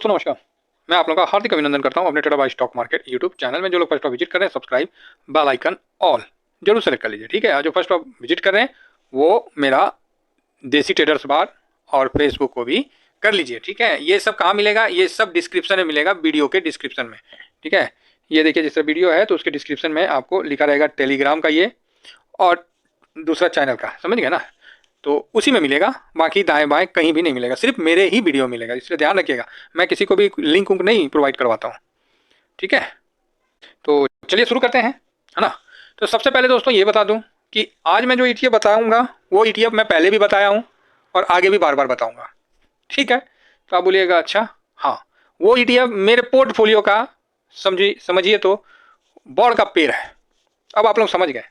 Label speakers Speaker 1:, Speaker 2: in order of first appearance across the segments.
Speaker 1: दोस्तों नमस्कार। मैं आप लोगों का हार्दिक अभिनंदन करता हूं अपने trader by stock market YouTube channel में। जो लोग फर्स्ट ऑफ विजिट कर रहे हैं सब्सक्राइब बेल आइकन ऑल जरूर सेलेक्ट कर लीजिए, ठीक है। जो फर्स्ट ऑफ विजिट कर रहे हैं वो मेरा देसी ट्रेडर्स बार और फेसबुक को भी कर लीजिए, ठीक है। ये सब कहाँ मिलेगा? ये सब डिस्क्रिप्शन में मिलेगा, वीडियो के डिस्क्रिप्शन में, ठीक है। ये देखिए जैसे वीडियो है तो उसके डिस्क्रिप्शन में आपको लिखा रहेगा टेलीग्राम का ये और दूसरा चैनल का, समझ गए ना। तो उसी में मिलेगा, बाकी दाएं बाएं कहीं भी नहीं मिलेगा, सिर्फ मेरे ही वीडियो मिलेगा, इसलिए ध्यान रखिएगा। मैं किसी को भी लिंक उंक नहीं प्रोवाइड करवाता हूँ, ठीक है। तो चलिए शुरू करते हैं, है ना। तो सबसे पहले दोस्तों ये बता दूं कि आज मैं जो ईटीएफ बताऊंगा वो ईटीएफ मैं पहले भी बताया हूँ और आगे भी बार बार बताऊंगा, ठीक है। तो आप बोलिएगा अच्छा हाँ, वो ईटीएफ मेरे पोर्टफोलियो का समझिए तो बॉड का पेड़ है। अब आप लोग समझ गए,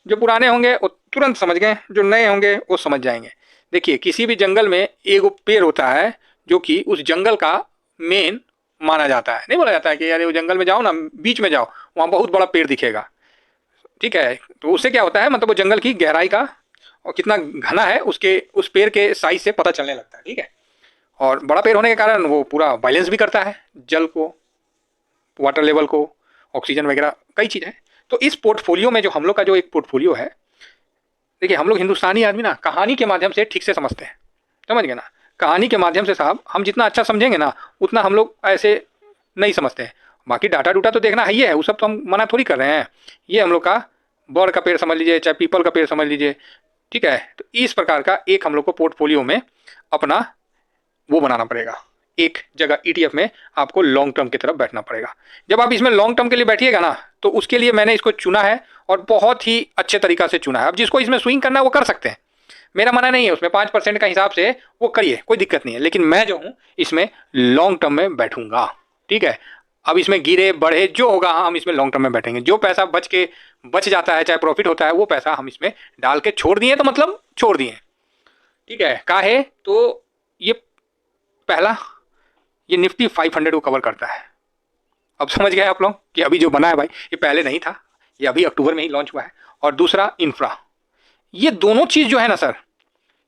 Speaker 1: जो पुराने होंगे वो तुरंत समझ गए, जो नए होंगे वो समझ जाएंगे। देखिए किसी भी जंगल में एक पेड़ होता है जो कि उस जंगल का मेन माना जाता है। नहीं बोला जाता है कि यार वो जंगल में जाओ ना, बीच में जाओ, वहाँ बहुत बड़ा पेड़ दिखेगा, ठीक है। तो उससे क्या होता है, मतलब वो जंगल की गहराई का और कितना घना है उसके उस पेड़ के साइज से पता चलने लगता है, ठीक है। और बड़ा पेड़ होने के कारण वो पूरा बैलेंस भी करता है जल को, वाटर लेवल को, ऑक्सीजन वगैरह कई चीज़ें। तो इस पोर्टफोलियो में जो हम लोग का जो एक पोर्टफोलियो है, देखिए हम लोग हिंदुस्तानी आदमी ना कहानी के माध्यम से ठीक से समझते हैं, समझ गए ना। कहानी के माध्यम से साहब हम जितना अच्छा समझेंगे ना उतना हम लोग ऐसे नहीं समझते हैं। बाकी डाटा डूटा तो देखना ही है, वो सब तो हम मना थोड़ी कर रहे हैं। ये हम लोग का बड़ का पेड़ समझ लीजिए, चाहे पीपल का पेड़ समझ लीजिए, ठीक है। तो इस प्रकार का एक हम लोग को पोर्टफोलियो में अपना वो बनाना पड़ेगा। एक जगह ईटीएफ में आपको लॉन्ग टर्म की तरफ बैठना पड़ेगा। जब आप इसमें लॉन्ग टर्म के लिए बैठिएगा ना तो उसके लिए मैंने इसको चुना है और बहुत ही अच्छे तरीका से चुना है। अब जिसको इसमें स्विंग करना है वो कर सकते हैं, मेरा मना नहीं है, उसमें 5% का हिसाब से वो करिए, कोई दिक्कत नहीं है। लेकिन मैं जो हूँ इसमें लॉन्ग टर्म में बैठूंगा, ठीक है। अब इसमें गिरे बढ़े जो होगा हम इसमें लॉन्ग टर्म में बैठेंगे। जो पैसा बच जाता है, चाहे प्रॉफिट होता है, वो पैसा हम इसमें डाल के छोड़ दिए तो मतलब छोड़ दिए, ठीक है। काहे तो ये पहला ये निफ्टी 500 को कवर करता है। अब समझ गए आप लोग कि अभी जो बना है भाई ये पहले नहीं था, ये अभी अक्टूबर में ही लॉन्च हुआ है। और दूसरा इंफ्रा, ये दोनों चीज़ जो है ना सर,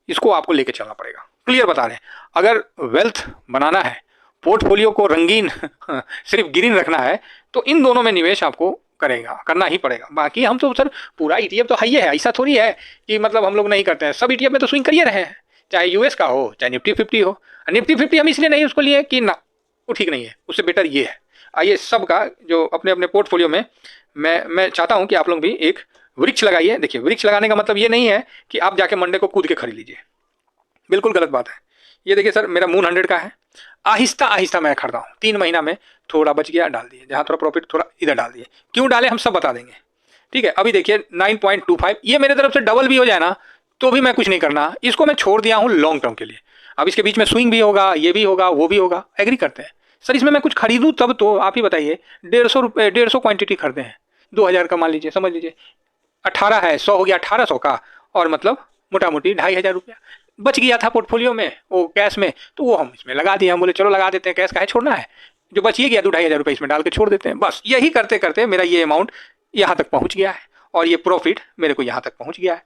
Speaker 1: इसको आपको लेके चलना पड़ेगा। क्लियर बता रहे हैं, अगर वेल्थ बनाना है, पोर्टफोलियो को रंगीन सिर्फ ग्रीन रखना है, तो इन दोनों में निवेश आपको करना ही पड़ेगा। बाकी हम तो सर पूरा ईटीएफ तो है, ऐसा थोड़ी है कि मतलब हम लोग नहीं करते हैं। सब ईटीएफ में तो स्विंग करिए रहे हैं, चाहे यूएस का हो चाहे निफ्टी 50 हो। निफ्टी 50 हम इसलिए नहीं उसको लिए कि ना वो ठीक नहीं है, उससे बेटर ये है। आइए सब का जो अपने अपने पोर्टफोलियो में मैं चाहता हूं कि आप लोग भी एक वृक्ष लगाइए। देखिए वृक्ष लगाने का मतलब ये नहीं है कि आप जाके मंडे को कूद के खरीद लीजिए, बिल्कुल गलत बात है। ये देखिए सर मेरा मून 100 का है, आहिस्ता आहिस्ता मैं खरीदा हूँ। 3 महीना में थोड़ा बच गया डाल दिए, जहाँ थोड़ा प्रॉफिट थोड़ा इधर डाल दिए। क्यों डाले हम सब बता देंगे, ठीक है। अभी देखिए 9.25 ये मेरे तरफ से डबल भी हो जाए ना तो भी मैं कुछ नहीं करना, इसको मैं छोड़ दिया हूँ लॉन्ग टर्म के लिए। अब इसके बीच में स्विंग भी होगा, ये भी होगा, वो भी होगा, एग्री करते हैं सर। इसमें मैं कुछ खरीदूँ तब तो आप ही बताइए। 150 क्वांटिटी खरीदे हैं, 2000 का मान लीजिए, समझ लीजिए 18 है, 100 हो गया 1800 का, और मतलब मोटा मोटी 2500 रुपया बच गया था पोर्टफोलियो में वो कैश में। तो वो हम इसमें लगा दिए, हम बोले चलो लगा देते हैं, कैश का है छोड़ना है, जो बच ही गया 2500 रुपये इसमें डाल के छोड़ देते हैं। बस यही करते करते मेरा ये अमाउंट यहाँ तक पहुँच गया है और ये प्रॉफिट मेरे को यहाँ तक पहुँच गया है,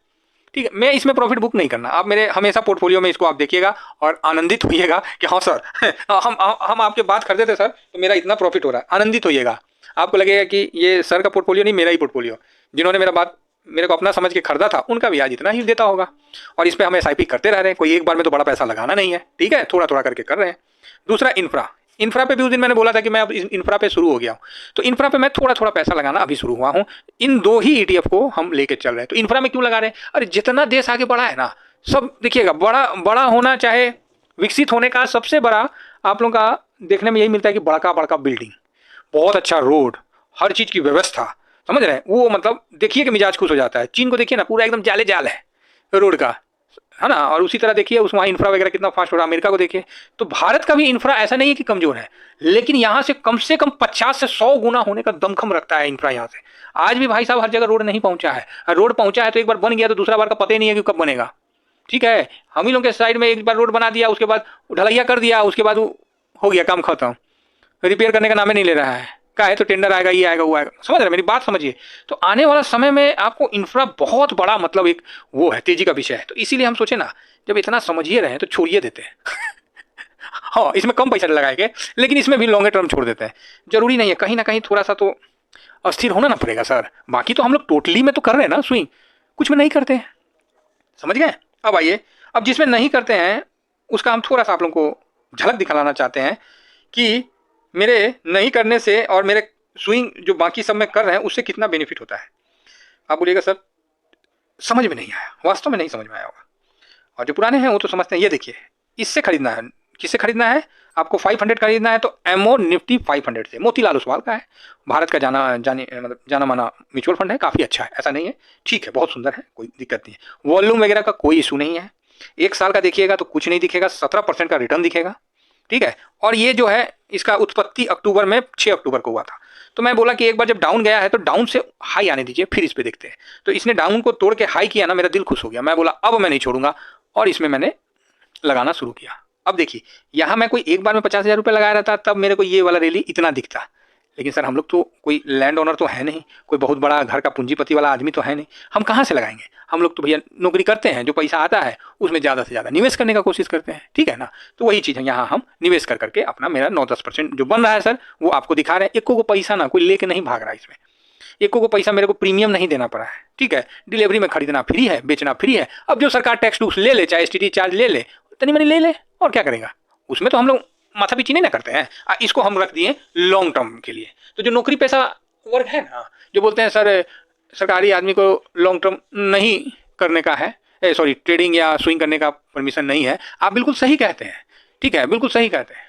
Speaker 1: ठीक है। मैं इसमें प्रॉफिट बुक नहीं करना, आप मेरे हमेशा पोर्टफोलियो में इसको आप देखिएगा और आनंदित होइएगा कि हाँ सर हम आपके बात खरीदे थे सर तो मेरा इतना प्रॉफिट हो रहा है। आनंदित होइएगा, आपको लगेगा कि ये सर का पोर्टफोलियो नहीं मेरा ही पोर्टफोलियो, जिन्होंने मेरे को अपना समझ के खरीदा था उनका भी आज इतना ही देता होगा। और इस पर हम एसआईपी करते रह रहे हैं, कोई एक बार में तो बड़ा पैसा लगाना नहीं है, ठीक है, थोड़ा थोड़ा करके कर रहे हैं। दूसरा इंफ्रा पे भी उस दिन मैंने बोला था कि मैं अब इंफ्रा पे शुरू हो गया हूँ, तो इंफ्रा पे मैं थोड़ा थोड़ा पैसा लगाना अभी शुरू हुआ हूँ। इन 2 ही ईटीएफ को हम लेके चल रहे हैं। तो इंफ्रा में क्यों लगा रहे हैं? अरे जितना देश आगे बढ़ा है ना, सब देखिएगा, बड़ा बड़ा होना चाहे विकसित होने का सबसे बड़ा आप लोगों का देखने में यही मिलता है कि बड़का बड़का बिल्डिंग, बहुत अच्छा रोड, हर चीज़ की व्यवस्था, समझ रहे हैं। वो मतलब देखिए कि मिजाज खुश हो जाता है। चीन को देखिए ना, पूरा एकदम जाले जाल है रोड का, है ना। और उसी तरह देखिए उस वहाँ इंफ्रा वगैरह कितना फास्ट हो रहा है। अमेरिका को देखिए, तो भारत का भी इंफ्रा ऐसा नहीं है कि कमजोर है, लेकिन यहाँ से कम 50 से 100 गुना होने का दमखम रखता है इंफ्रा यहाँ से। आज भी भाई साहब हर जगह रोड नहीं पहुँचा है, रोड पहुँचा है तो एक बार बन गया तो दूसरा बार का पता ही नहीं है कि कब बनेगा, ठीक है। हम ही लोग के साइड में एक बार रोड बना दिया, उसके बाद ढलैया कर दिया, उसके बाद हो गया काम खत्म, रिपेयर करने का नाम ही नहीं ले रहा है। का है तो टेंडर आएगा, ये आएगा, वो आएगा, समझ रहे, मेरी बात समझिए। तो आने वाला समय में आपको इंफ्रा बहुत बड़ा मतलब एक वो है, तेजी का विषय है। तो इसीलिए हम सोचे ना, जब इतना समझिए रहे हैं तो छोड़िए देते हैं हाँ, इसमें कम पैसा लगाएंगे, लेकिन इसमें भी लॉन्गर टर्म छोड़ देते हैं। जरूरी नहीं है, कहीं ना कहीं थोड़ा सा तो अस्थिर होना ना पड़ेगा सर। बाकी तो हम लोग टोटली में तो कर रहे हैं ना स्विंग, कुछ में नहीं करते हैं, समझ गए। अब आइए, अब जिसमें नहीं करते हैं उसका हम थोड़ा सा आप लोगों को झलक दिखाना चाहते हैं कि मेरे नहीं करने से और मेरे स्विंग जो बाकी सब में कर रहे हैं उससे कितना बेनिफिट होता है। आप बोलिएगा सर समझ में नहीं आया, वास्तव में नहीं समझ में आया होगा, और जो पुराने हैं वो तो समझते हैं। ये देखिए, इससे खरीदना है, किससे खरीदना है आपको? 500 खरीदना है तो एमओ निफ्टी 500 से, मोतीलाल ओसवाल का है, भारत का जाना माना म्यूचुअल फंड है, काफ़ी अच्छा है, ऐसा नहीं है, ठीक है, बहुत सुंदर है, कोई दिक्कत नहीं है। वॉल्यूम वगैरह का कोई इशू नहीं है, 1 साल का देखिएगा तो कुछ नहीं दिखेगा, 17% का रिटर्न दिखेगा, ठीक है। और ये जो है इसका उत्पत्ति अक्टूबर में 6 अक्टूबर को हुआ था। तो मैं बोला कि एक बार जब डाउन गया है तो डाउन से हाई आने दीजिए, फिर इस पे देखते हैं। तो इसने डाउन को तोड़ के हाई किया ना, मेरा दिल खुश हो गया। मैं बोला अब मैं नहीं छोड़ूंगा, और इसमें मैंने लगाना शुरू किया। अब देखिए, यहाँ मैं कोई एक बार में 50,000 रुपये लगाया रहता तब मेरे को ये वाला रैली इतना दिखता, लेकिन सर हम लोग तो कोई लैंड ओनर तो है नहीं, कोई बहुत बड़ा घर का पूंजीपति वाला आदमी तो है नहीं, हम कहाँ से लगाएंगे? हम लोग तो भैया नौकरी करते हैं, जो पैसा आता है उसमें ज़्यादा से ज़्यादा निवेश करने का कोशिश करते हैं, ठीक है ना। तो वही चीज़ है, यहाँ हम निवेश कर करके अपना मेरा 9-10% जो बन रहा है सर वो आपको दिखा रहे हैं। एक को पैसा ना कोई लेके नहीं भाग रहा है इसमें, एक को पैसा मेरे को प्रीमियम नहीं देना पड़ा है, ठीक है। डिलीवरी में खरीदना फ्री है, बेचना फ्री है। अब जो सरकार टैक्स टूक्स ले ले, चाहे एसटीटी चार्ज ले ले, तनी मनी ले ले, और क्या करेगा, उसमें तो हम लोग माथा पीछी नहीं ना करते हैं। इसको हम रख दिए लॉन्ग टर्म के लिए। तो जो नौकरी पेशा वर्ग है ना, जो बोलते हैं सर सरकारी आदमी को लॉन्ग टर्म नहीं करने का है, सॉरी ट्रेडिंग या स्विंग करने का परमिशन नहीं है, आप बिल्कुल सही कहते हैं, ठीक है, बिल्कुल सही कहते हैं।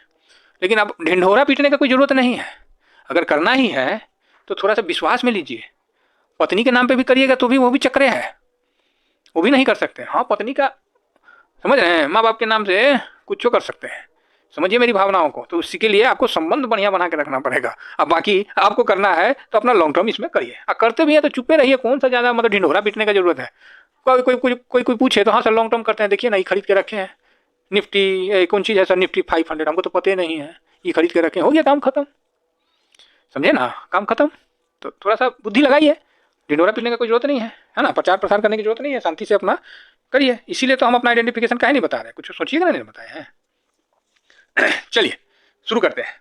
Speaker 1: लेकिन अब ढिंढोरा पीटने का कोई ज़रूरत नहीं है। अगर करना ही है तो थोड़ा सा विश्वास में लीजिए। पत्नी के नाम पे भी करिएगा तो भी वो भी चक्रे है, वो भी नहीं कर सकते। हाँ, पत्नी का समझ रहे हैं, माँ बाप के नाम से कुछ कर सकते हैं, समझिए मेरी भावनाओं को। तो उसी के लिए आपको संबंध बढ़िया बना के रखना पड़ेगा। अब बाकी आपको करना है तो अपना लॉन्ग टर्म इसमें करिए, करते भी हैं तो चुपे रहिए, कौन सा ज़्यादा मतलब ढिंढोरा पीटने का जरूरत है। कोई पूछे तो हाँ सर लॉन्ग टर्म करते हैं, देखिए नहीं खरीद के रखे हैं निफ्टी, कौन चीज़ है सर निफ्टी 500, हमको तो पता ही नहीं है, ये खरीद के रखे, हो गया काम खत्म, समझे ना, काम खत्म। तो थोड़ा सा बुद्धि लगाइए, ढिंढोरा पीटने का कोई जरूरत नहीं है ना, प्रचार प्रसार करने की जरूरत नहीं है, शांति से अपना करिए। इसीलिए तो हम अपना आइडेंटिफिकेशन काहे नहीं बता रहे, कुछ सोचिएगा ना, नहीं बताए हैं। चलिए शुरू करते हैं।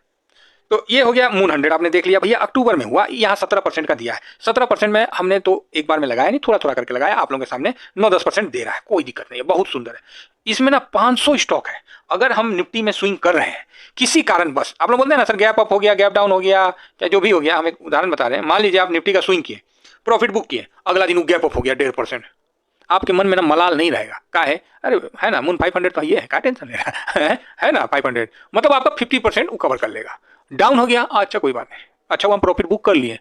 Speaker 1: तो ये हो गया मून 100, आपने देख लिया भैया अक्टूबर में हुआ, यहाँ 17% का दिया है। 17% में हमने तो एक बार में लगाया नहीं, थोड़ा थोड़ा करके लगाया, आप लोगों के सामने 9-10% दे रहा है, कोई दिक्कत नहीं है, बहुत सुंदर है। इसमें ना 500 स्टॉक है। अगर हम निफ्टी में स्विंग कर रहे हैं किसी कारण, बस आप लोग बोलते हैं ना सर गैप अप हो गया, गैप डाउन हो गया, चाहे जो भी हो गया, हम एक उदाहरण बता रहे हैं। मान लीजिए आप निफ्टी का स्विंग किए, प्रॉफिट बुक किए, अगला दिन गैप अप हो गया 1.5%, आपके मन में ना मलाल नहीं रहेगा, का है अरे है ना मून 500 तो ये है, क्या टेंशन ले रहा है ना 500, मतलब आपका 50% वो कवर कर लेगा। डाउन हो गया, अच्छा कोई बात नहीं, अच्छा वो हम प्रॉफिट बुक कर लिए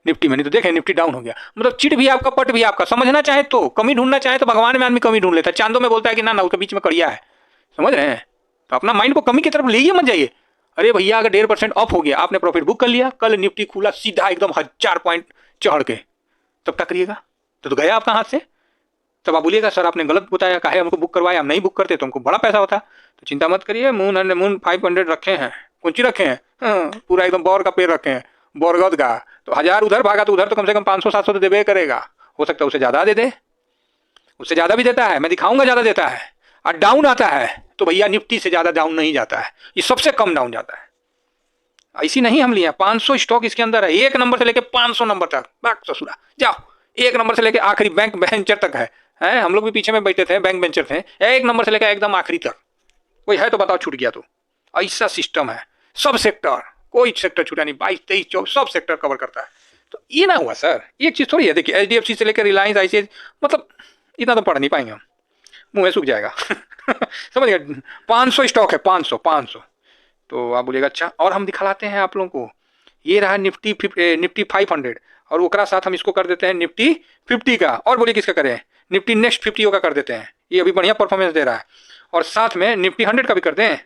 Speaker 1: निफ्टी में, नहीं तो देखें निफ्टी डाउन हो गया, मतलब चिट भी आपका पट भी आपका। समझना चाहे तो कमी ढूंढना चाहे तो भगवान में आदमी कमी ढूंढ लेता है, चांदों में बोलता है कि ना ना उसके बीच में कड़िया है, समझ रहे हैं। तो अपना माइंड को कमी की तरफ ले मत जाइए। अरे भैया अगर 1.5% ऑफ हो गया, आपने प्रॉफिट बुक कर लिया, कल निफ्टी खुला सीधा एकदम 1000 पॉइंट चढ़ के, तब क्या करिएगा? तो गया आपका हाथ से। तब आप बोलिएगा सर आपने गलत बताया, काहे हमको बुक करवाया, हम नहीं बुक करते तो हमको बड़ा पैसा होता। तो चिंता मत करिए, मून 500 रखे हैं, कौन सी रखे हैं, पूरा एकदम बौर का पेड़ रखे हैं, बौरगद का। तो 1000 उधर भागा तो उधर तो कम से कम 500-700 तो देवे करेगा, हो सकता है उससे ज़्यादा दे दे, उससे ज़्यादा भी देता है, मैं दिखाऊंगा ज़्यादा देता है। और डाउन आता है तो भैया निफ्टी से ज़्यादा डाउन नहीं जाता है, ये सबसे कम डाउन जाता है। ऐसी नहीं हम लिए 500 स्टॉक इसके अंदर है, 1 नंबर से लेके 500 नंबर तक, बात ससुरा जाओ, 1 नंबर से लेके आखिरी बैंक बेंचर तक है। हम लोग भी पीछे में बैठे थे, बैंक बेंचर थे, 1 नंबर से लेकर एकदम आखिरी तक। कोई है तो बताओ छूट गया तो। ऐसा सिस्टम है, सब सेक्टर, कोई सेक्टर छूटा नहीं, 22, 23, 24 सब सेक्टर कवर करता है। तो ये ना हुआ सर, एक चीज़ थोड़ी है, देखिए HDFC से लेकर रिलायंस, ICICI, मतलब इतना तो पढ़ नहीं पाएंगे हम, मुँह सूख जाएगा समझ गए। 500 स्टॉक है, 500। तो आप बोलिएगा अच्छा, और हम दिखलाते हैं आप लोगों को, ये रहा निफ्टी 500, और ओकरा साथ हम इसको कर देते हैं निफ्टी 50 का, और बोलिए किसका करें, निफ्टी नेक्स्ट 50 का कर देते हैं, ये अभी बढ़िया परफॉर्मेंस दे रहा है। और साथ में निफ्टी 100 का भी करते हैं।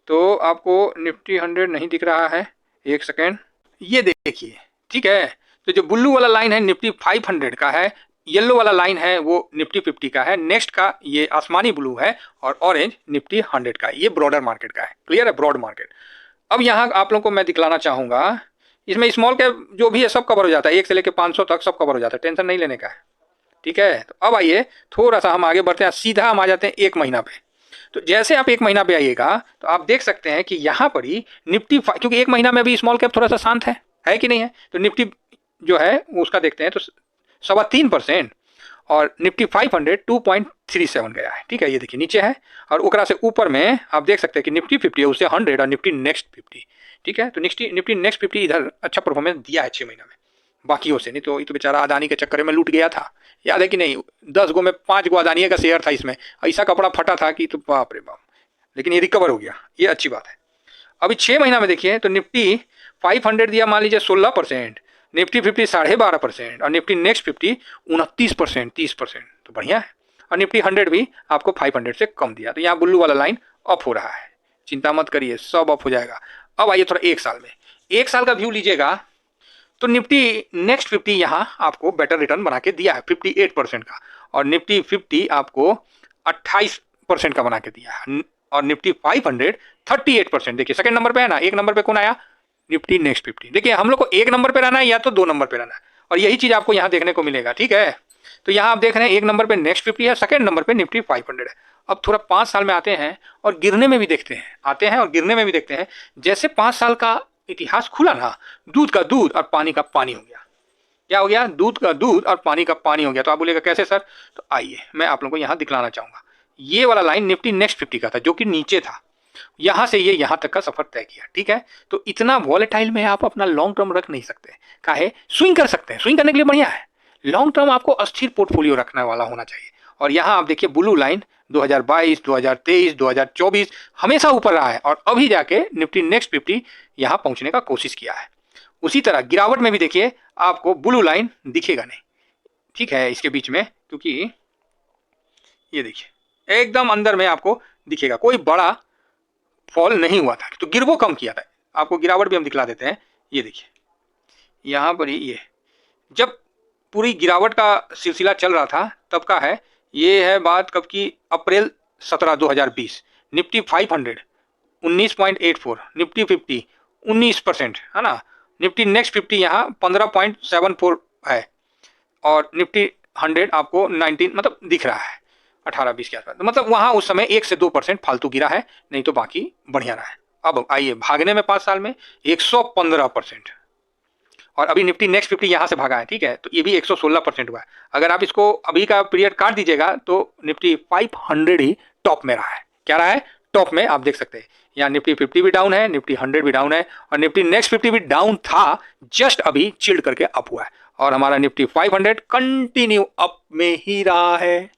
Speaker 1: तो आपको निफ्टी 100 नहीं दिख रहा है, एक सेकेंड, ये देखिए, ठीक है। तो जो ब्लू वाला लाइन है निफ्टी 500 का है, येलो वाला लाइन है वो निफ्टी 50 का है, नेक्स्ट का ये आसमानी ब्लू है, और ऑरेंज निफ्टी 100 का है, ये ब्रॉडर मार्केट का है, क्लियर है, ब्रॉड मार्केट। अब यहाँ आप लोगों को मैं दिखलाना चाहूँगा, इसमें स्मॉल कैप जो भी है सब कवर हो जाता है, 1 से लेकर 500 तक सब कवर हो जाता है, टेंशन नहीं लेने का है, ठीक है। तो अब आइए थोड़ा सा हम आगे बढ़ते हैं, सीधा हम आ जाते हैं 1 महीना पे। तो जैसे आप एक महीना पे आइएगा तो आप देख सकते हैं कि यहाँ पर ही निफ्टी, क्योंकि एक महीना में अभी स्मॉल कैप थोड़ा सा शांत है कि नहीं है, तो निफ्टी जो है उसका देखते हैं तो 3.25%, और निफ्टी 500 2.37 गया है। ठीक है, ये देखिए नीचे है, और ओकरा से ऊपर में आप देख सकते हैं कि निफ्टी 50 है, उससे 100 और निफ्टी नेक्स्ट 50। ठीक है, तो निफ्टी नेक्स्ट 50 इधर अच्छा परफॉर्मेंस दिया है 6 महीना में बाकियों से। नहीं तो ये तो बेचारा अदानी के चक्कर में लूट गया था, याद है कि नहीं, 10 गो में 5 गो अदानी का शेयर था, इसमें ऐसा कपड़ा फटा था कि तो बाप रे बाप, लेकिन ये रिकवर हो गया, ये अच्छी बात है। अभी 6 महीना में देखिए तो निफ्टी 500 दिया मान लीजिए 16%, निफ्टी 50 12.5%, और निफ्टी नेक्स्ट 50 29%, 30%, तो बढ़िया है। और निफ्टी 100 भी आपको 500 से कम दिया, तो यहाँ ब्लू वाला लाइन अप हो रहा है, चिंता मत करिए, सब अप हो जाएगा। अब आइए थोड़ा एक साल में, एक साल का व्यू लीजिएगा तो निफ्टी नेक्स्ट 50 यहाँ आपको बेटर रिटर्न बना के दिया है 58% का, और निफ्टी 50 आपको 28% का बना के दिया है, और निफ्टी 500 38%। देखिए सेकंड नंबर पे है ना, एक नंबर पे कौन आया, निफ्टी नेक्स्ट 50। देखिए हम लोग को एक नंबर पे रहना है या तो 2 नंबर पे रहना है, और यही चीज आपको यहाँ देखने को मिलेगा। ठीक है, तो यहाँ आप देख रहे हैं एक नंबर पे नेक्स्ट 50 है, सेकंड नंबर पे निफ्टी 500 है। अब थोड़ा 5 साल में आते हैं और गिरने में भी देखते हैं, आते हैं और गिरने में भी देखते हैं। जैसे 5 साल का इतिहास खुला ना, दूध का दूध और पानी का पानी हो गया। क्या हो गया, दूध का दूध और पानी का पानी हो गया। तो आप बोलेगा कैसे सर, तो आइए मैं आप लोगों को यहाँ दिखलाना चाहूंगा। ये वाला लाइन निफ्टी नेक्स्ट 50 का था जो कि नीचे था, यहाँ से ये यहाँ तक का सफर तय किया। ठीक है, तो इतना वॉलेटाइल में आप अपना लॉन्ग टर्म रख नहीं सकते, काहे, स्विंग कर सकते हैं, स्विंग करने के लिए बढ़िया है। लॉन्ग टर्म आपको अस्थिर पोर्टफोलियो रखने वाला होना चाहिए। और यहाँ आप देखिए ब्लू लाइन 2022, 2023, 2024 हमेशा ऊपर रहा है, और अभी जाके निफ्टी नेक्स्ट 50 यहाँ पहुंचने का कोशिश किया है। उसी तरह गिरावट में भी देखिए आपको ब्लू लाइन दिखेगा नहीं, ठीक है, इसके बीच में, क्योंकि ये देखिए एकदम अंदर में आपको दिखेगा, कोई बड़ा फॉल नहीं हुआ था, तो गिरवो कम किया था। आपको गिरावट भी हम दिखला देते हैं, ये देखिए यहाँ पर ही, ये जब पूरी गिरावट का सिलसिला चल रहा था तब का है, ये है बात कब की, अप्रैल 17 2020। निफ्टी 500 19.84, निफ्टी 50 19% है ना, निफ्टी नेक्स्ट 50 यहाँ 15.74 है, और निफ्टी 100 आपको 19 मतलब दिख रहा है 18-20 के आसपास। तो मतलब वहाँ उस समय 1 से 2% फालतू गिरा है, नहीं तो बाकी बढ़िया रहा है। अब आइए भागने में 5 साल में 115%, और अभी निफ्टी नेक्स्ट 50 यहाँ से भागा है। ठीक है, तो ये भी 116% हुआ है। अगर आप इसको अभी का पीरियड काट दीजिएगा तो निफ्टी 500 ही टॉप में रहा है। क्या रहा है, टॉप में, आप देख सकते हैं यहाँ निफ्टी 50 भी डाउन है, निफ्टी 100 भी डाउन है, और निफ्टी नेक्स्ट 50 भी डाउन था, जस्ट अभी चिल्ड करके अप हुआ है, और हमारा निफ्टी 500 कंटिन्यू अप में ही रहा है।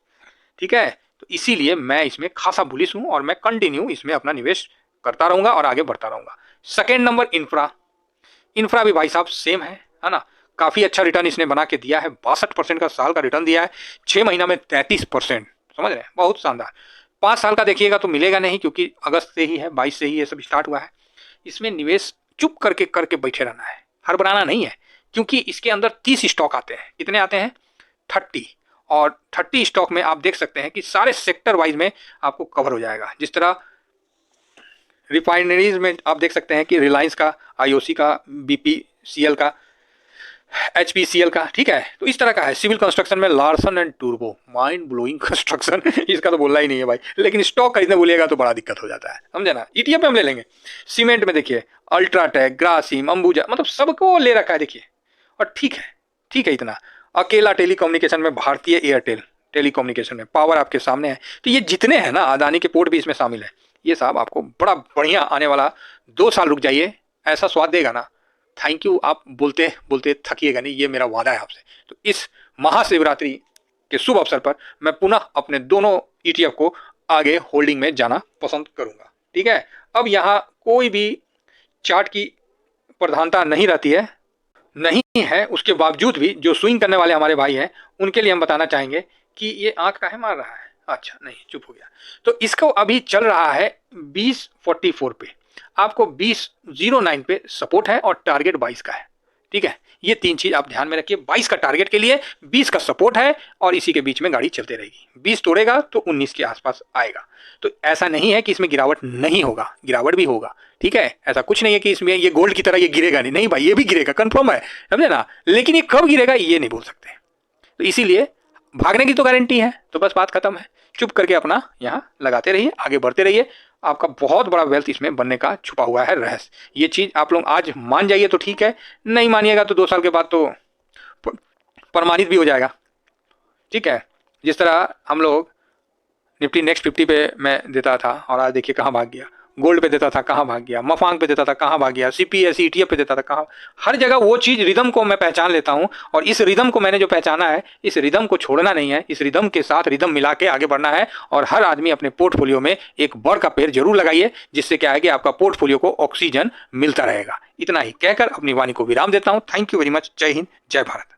Speaker 1: ठीक है, तो इसीलिए मैं इसमें खासा बुलिश हूं, और मैं कंटिन्यू इसमें अपना निवेश करता रहूंगा और आगे बढ़ता रहूंगा। सेकेंड नंबर इंफ्रा भी भाई साहब सेम है ना, काफी अच्छा रिटर्न इसने बना के दिया है, 62% का साल का रिटर्न दिया है, 6 महीना में 33%, समझ रहे हैं, बहुत शानदार। 5 साल का देखिएगा तो मिलेगा नहीं, क्योंकि अगस्त से ही है, 22 से ही ये सब स्टार्ट हुआ है। इसमें निवेश चुप करके बैठे रहना है, हड़बड़ाना नहीं है, क्योंकि इसके अंदर 30 स्टॉक आते हैं। कितने आते हैं, 30, और 30 स्टॉक में आप देख सकते हैं कि सारे सेक्टर वाइज में आपको कवर हो जाएगा। जिस तरह रिफाइनरीज में आप देख सकते हैं कि रिलायंस का, आईओसी का, बीपीसीएल का, एचपीसीएल का, ठीक है, तो इस तरह का है। सिविल कंस्ट्रक्शन में लार्सन एंड टूर्बो, माइंड ब्लोइंग कंस्ट्रक्शन इसका तो बोलना ही नहीं है भाई, लेकिन स्टॉक खरीदने बोलिएगा तो बड़ा दिक्कत हो जाता है, समझे ना। ईटीएफ पे हम ले लेंगे। सीमेंट में देखिए अल्ट्राटेक, ग्रासिम, अंबुजा, मतलब सबको ले रखा है देखिए, और ठीक है इतना। अकेला टेलीकम्युनिकेशन में भारतीय एयरटेल टेलीकम्युनिकेशन में, पावर आपके सामने है। तो ये जितने हैं ना, अदानी के पोर्ट भी इसमें शामिल है। ये साहब आपको बड़ा बढ़िया आने वाला 2 साल रुक जाइए, ऐसा स्वाद देगा ना, थैंक यू आप बोलते बोलते थकिएगा नहीं, ये मेरा वादा है आपसे। तो इस महाशिवरात्रि के शुभ अवसर पर मैं पुनः अपने दोनों ईटीएफ को आगे होल्डिंग में जाना पसंद करूंगा। ठीक है, अब यहाँ कोई भी चार्ट की प्रधानता नहीं रहती है, नहीं है, उसके बावजूद भी जो स्विंग करने वाले हमारे भाई हैं उनके लिए हम बताना चाहेंगे कि ये आंख काहे मार रहा है, अच्छा नहीं, चुप हो गया। तो इसको अभी चल रहा है 2044 पे, आपको 2009 पे सपोर्ट है, और टारगेट 22 का है। ठीक है, ये 3 चीज आप ध्यान में रखिए, 22 का टारगेट के लिए 20 का सपोर्ट है, और इसी के बीच में गाड़ी चलते रहेगी। 20 तोड़ेगा तो 19 के आसपास आएगा। तो ऐसा नहीं है कि इसमें गिरावट नहीं होगा, गिरावट भी होगा। ठीक है, ऐसा कुछ नहीं है कि इसमें ये गोल्ड की तरह ये गिरेगा नहीं भाई, ये भी गिरेगा, कंफर्म है, समझे ना, लेकिन ये कब गिरेगा ये नहीं बोल सकते। तो इसीलिए भागने की तो गारंटी है, तो बस बात खत्म है। चुप करके अपना यहाँ लगाते रहिए, आगे बढ़ते रहिए। आपका बहुत बड़ा वेल्थ इसमें बनने का छुपा हुआ है रहस्य। ये चीज़ आप लोग आज मान जाइए तो ठीक है, नहीं मानिएगा तो 2 साल के बाद तो प्रमाणित भी हो जाएगा। ठीक है, जिस तरह हम लोग निफ्टी नेक्स्ट 50 पे मैं देता था और आज देखिए कहाँ भाग गया, गोल्ड पे देता था कहाँ भाग गया, मफांग पे देता था कहाँ भाग गया, सीपीएस ईटीएफ पे देता था कहाँ। हर जगह वो चीज़ रिदम को मैं पहचान लेता हूँ, और इस रिदम को मैंने जो पहचाना है, इस रिदम को छोड़ना नहीं है, इस रिदम के साथ रिदम मिला के आगे बढ़ना है। और हर आदमी अपने पोर्टफोलियो में एक बड़ का पेड़ जरूर लगाइए, जिससे क्या है कि आपका पोर्टफोलियो को ऑक्सीजन मिलता रहेगा। इतना ही कहकर अपनी वाणी को विराम देता हूँ। Thank you very much. जय हिंद, जय भारत।